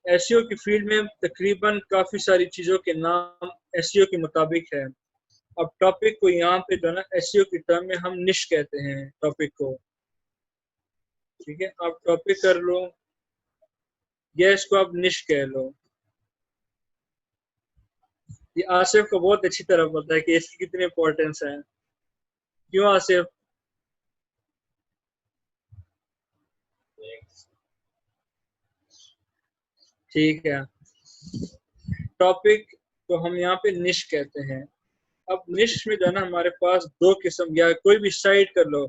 SEO की field में तकरीबन काफी सारी चीजों के नाम एसईओ के मुताबिक है। अब टॉपिक को यहाँ पे जो है ना एसईओ की टर्म में हम निश कहते हैं टॉपिक को। ठीक है, आप टॉपिक कर लो या इसको आप निश कह लो। ये आसिफ को बहुत अच्छी तरह पता है कि इसकी कितनी इंपॉर्टेंस है। क्यों आसिफ? ठीक है, टॉपिक को हम यहाँ पे निश कहते हैं। अब निश में जो है ना हमारे पास दो किस्म, या कोई भी साइट कर लो,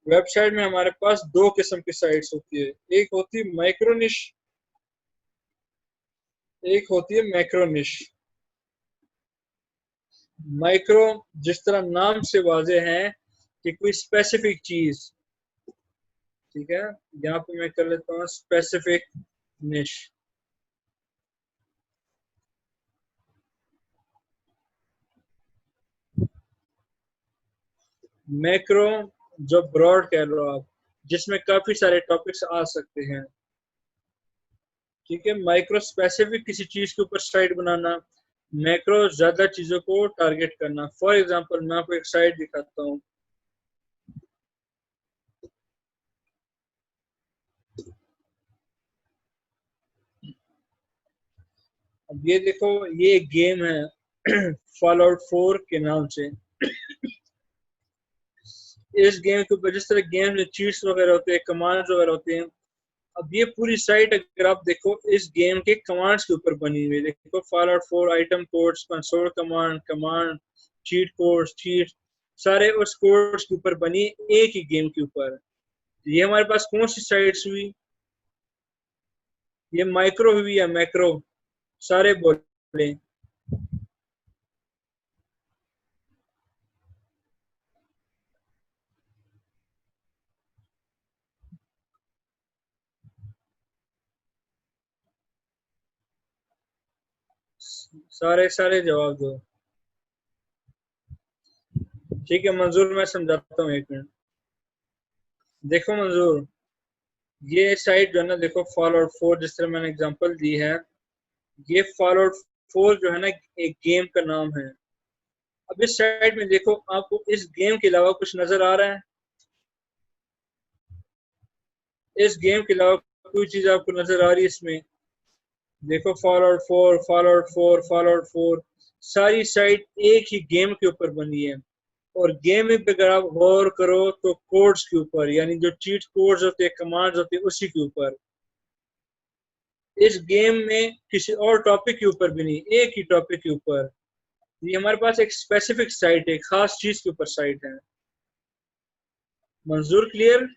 वेबसाइट में हमारे पास दो किस्म की साइट्स होती है। एक होती है माइक्रो निश, एक होती है मैक्रो निश। माइक्रो जिस तरह नाम से वाजे है कि कोई स्पेसिफिक चीज। ठीक है, यहाँ पे मैं कर लेता हूँ स्पेसिफिक निश। मैक्रो जो ब्रॉड कह लो आप, जिसमें काफी सारे टॉपिक्स आ सकते हैं। ठीक है, माइक्रो स्पेसिफिक किसी चीज के ऊपर साइट बनाना, मैक्रो ज्यादा चीजों को टारगेट करना। फॉर एग्जांपल मैं आपको एक साइट दिखाता हूँ। अब ये देखो, ये एक गेम है फॉल आउट 4 के नाम से। इस गेम के ऊपर जिस तरह गेम में चीट्स वगैरह होते हैं, कमांड्स वगैरह होते हैं। अब ये पूरी साइट अगर आप देखो इस गेम के कमांड्स के ऊपर बनी हुई है। देखो fall out 4 item codes, console command, command, cheat codes, cheat, सारे उस कोड्स के ऊपर बनी एक ही गेम के ऊपर। ये हमारे पास कौन सी साइट्स हुई? ये माइक्रो हुई या मैक्रो? सारे बोले। सारे सारे जवाब दो। ठीक है मंजूर, मैं समझाता हूँ, एक मिनट। देखो मंजूर, ये साइट जो है ना, देखो फॉल आउट 4 जिस तरह मैंने एग्जांपल दी है, ये फॉल आउट 4 जो है ना एक गेम का नाम है। अब इस साइट में देखो आपको इस गेम के अलावा कुछ नजर आ रहा है? इस गेम के अलावा कोई चीज आपको नजर आ रही है इसमें? देखो fall out 4, fall out 4, fall out 4, सारी साइट एक ही गेम के ऊपर बनी है। और गेम में अगर आप गौर करो तो कोड्स के ऊपर, यानी जो चीट कोड्स होते हैं, कमांड्स होते हैं, उसी के ऊपर। इस गेम में किसी और टॉपिक के ऊपर भी नहीं, एक ही टॉपिक के ऊपर। ये हमारे पास एक स्पेसिफिक साइट है, खास चीज के ऊपर साइट है। मंजूर, क्लियर?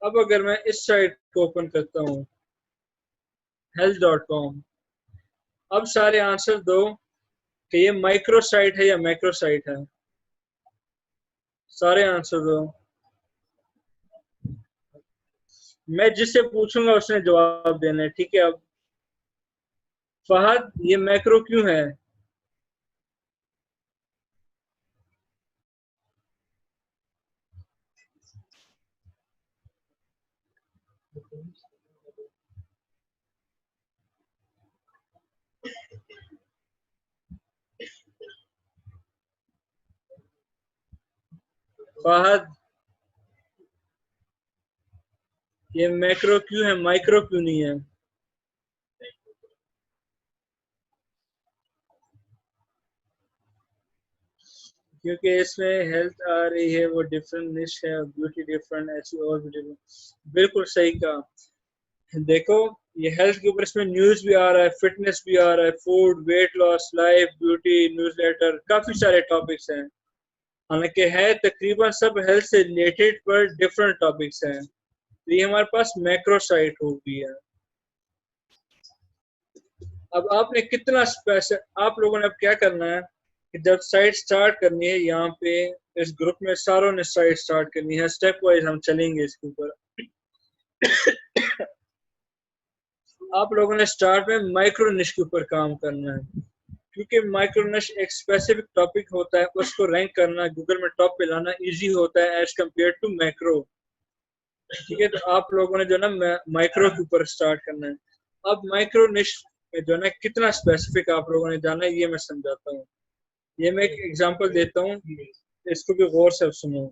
अब अगर मैं इस साइट को ओपन करता हूँ health.com, अब सारे आंसर दो कि ये माइक्रो साइट है या मैक्रो साइट है। सारे आंसर दो। मैं जिससे पूछूंगा उसने जवाब देना है। ठीक है, अब फहद, ये मैक्रो क्यों है? फहद, ये मैक्रो क्यों है, माइक्रो क्यों नहीं है? क्योंकि इसमें हेल्थ आ रही है, वो डिफरेंट निश है, ब्यूटी डिफरेंट, ऐसी और भी डिफरेंट। बिल्कुल सही कहा। देखो, ये हेल्थ के ऊपर इसमें न्यूज भी आ रहा है, फिटनेस भी आ रहा है, food, weight loss, life, beauty, newsletter, काफी सारे टॉपिक्स हैं। हालांकि है तकरीबन सब हेल्थ से रिलेटेड, पर डिफरेंट टॉपिक्स हैं। तो ये हमारे पास मैक्रो साइट हो गई है। अब आपने कितना स्पेशल, आप लोगों ने अब क्या करना है कि जब साइट स्टार्ट करनी है, यहाँ पे इस ग्रुप में सारों ने साइट स्टार्ट करनी है, स्टेप वाइज हम चलेंगे इसके ऊपर। आप लोगों ने स्टार्ट में माइक्रो निश के ऊपर काम करना है, क्योंकि माइक्रो निश एक स्पेसिफिक टॉपिक होता है, उसको रैंक करना, गूगल में टॉप पे लाना इजी होता है एज कम्पेयर टू मैक्रो। ठीक है, तो आप लोगों ने जो ना माइक्रो के ऊपर स्टार्ट करना है। अब माइक्रो निश में जो ना कितना स्पेसिफिक आप लोगों ने जाना है, ये मैं समझाता हूँ। ये मैं एक एग्जांपल देता हूँ, इसको भी गौर से सुनो।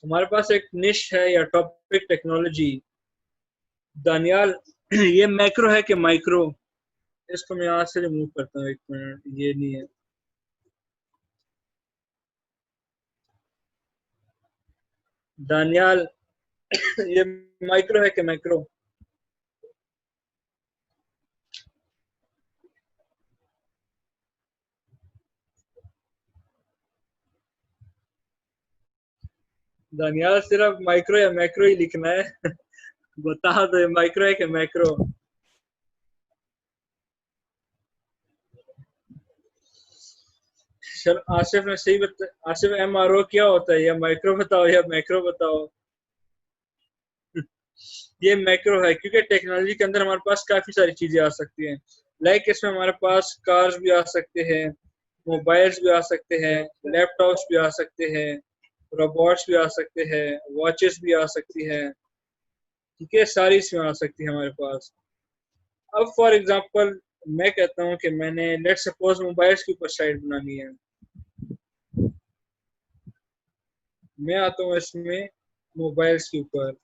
हमारे पास एक निश है या टॉपिक टेक्नोलॉजी, दानियाल, ये मैक्रो है कि माइक्रो? इसको मैं यहाँ से रिमूव करता हूँ, एक मिनट, ये नहीं है। दानियाल, ये माइक्रो है कि मैक्रो? दानियाल, सिर्फ माइक्रो या मैक्रो ही लिखना है। बता दो, ये माइक्रो है कि मैक्रो? सर आसिफ ने सही बता, आसिफ एमआरओ क्या होता है, या माइक्रो बताओ या मैक्रो बताओ। ये मैक्रो है, क्योंकि टेक्नोलॉजी के अंदर हमारे पास काफी सारी चीजें आ सकती हैं। लाइक इसमें हमारे पास कार्स भी आ सकते हैं, मोबाइल्स भी आ सकते हैं, लैपटॉप्स भी आ सकते हैं, रोबोट्स भी आ सकते हैं, वॉचेस भी आ सकती है। ठीक है, सारी इसमें आ सकती है हमारे पास। अब फॉर एग्जांपल मैं कहता हूँ कि मैंने लेट सपोज मोबाइल्स के ऊपर साइट बनानी है। मैं आता हूँ इसमें मोबाइल्स के ऊपर।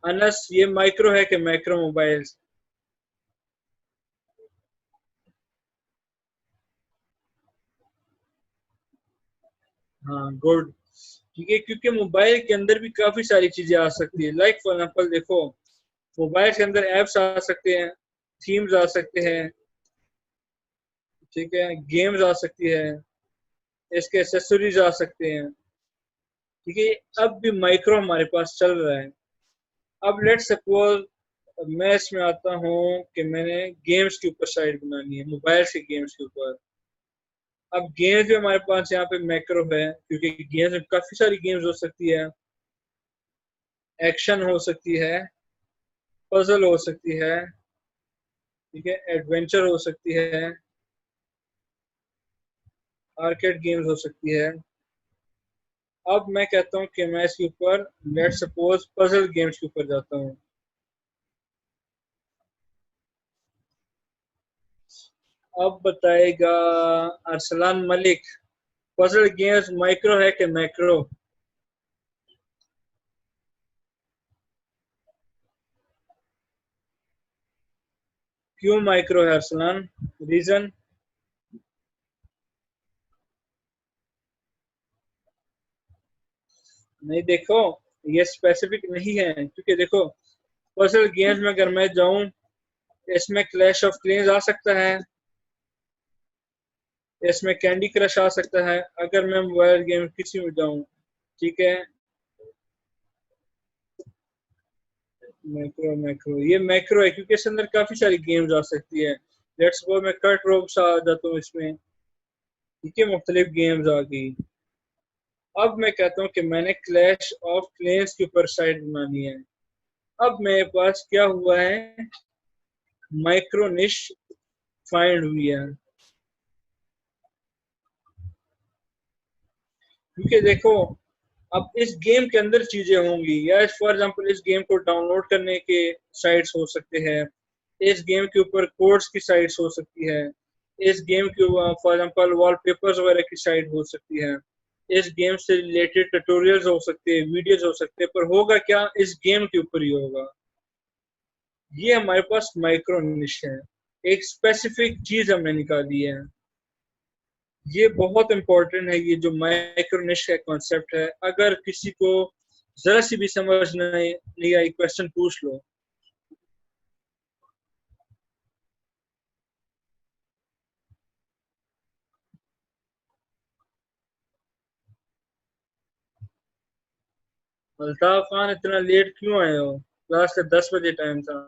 अनस, ये माइक्रो है कि मैक्रो मोबाइल्स? हाँ, गुड। ठीक है, क्योंकि मोबाइल के अंदर भी काफी सारी चीजें आ सकती है। लाइक फॉर एग्जाम्पल देखो, मोबाइल के अंदर एप्स आ सकते हैं, थीम्स आ सकते हैं, ठीक है, गेम्स आ सकती है, इसके एक्सेसरीज आ सकते हैं। ठीक है, अब भी माइक्रो हमारे पास चल रहा है। अब लेट सपोज मैं इसमें आता हूँ कि मैंने गेम्स के ऊपर साइट बनानी है, मोबाइल के गेम्स के ऊपर। अब गेम्स भी हमारे पास यहाँ पे मैक्रो है, क्योंकि गेम्स में काफी सारी गेम्स हो सकती है, एक्शन हो सकती है, पजल हो सकती है, ठीक है, एडवेंचर हो सकती है, आर्केड गेम्स हो सकती है। अब मैं कहता हूँ कि मैं इसके ऊपर लेट सपोज पजल गेम्स के ऊपर जाता हूँ। अब बताएगा Arsalan Malik, puzzle games micro है कि मैक्रो? क्यों माइक्रो है अरसलान, रीजन? नहीं देखो, ये स्पेसिफिक नहीं है, क्योंकि देखो पजल गेम्स में अगर मैं जाऊं, इसमें क्लैश ऑफ क्लेन्स आ सकता है, इसमें कैंडी क्रश आ सकता है, अगर मैं मोबाइल गेम किसी में जाऊं। ठीक है, मैक्रो मैक्रो, ये मैक्रो है क्योंकि इसके अंदर काफी सारी गेम्स आ सकती है। लेट्स सपोज मैं कट रोप्स आ जाता हूँ इसमें, ठीक है, मुख्तलिफ गेम्स आ गई। अब मैं कहता हूँ कि मैंने क्लैश ऑफ क्लेन्स के ऊपर साइट बनानी है। अब मेरे पास क्या हुआ है, माइक्रो निश फाइंड हुई है। क्योंकि देखो, अब इस गेम के अंदर चीजें होंगी, या फॉर एग्जांपल इस गेम को डाउनलोड करने के साइट्स हो सकते हैं, इस गेम के ऊपर कोड्स की साइट्स हो सकती है, इस गेम के फॉर एग्जांपल वॉलपेपर्स वगैरह की साइट हो सकती है, इस गेम से रिलेटेड ट्यूटोरियल्स हो सकते हैं, वीडियोस हो सकते हैं, पर होगा क्या, इस गेम के ऊपर ही होगा। ये हमारे पास माइक्रो निश है, एक स्पेसिफिक चीज हमने निकाली है। ये बहुत इंपॉर्टेंट है, ये जो माइक्रो निश का कॉन्सेप्ट है। अगर किसी को जरा सी भी समझ नहीं आई, क्वेश्चन पूछ लो। अल्ताफ खान, इतना लेट क्यों आए हो? क्लास का 10 बजे टाइम था।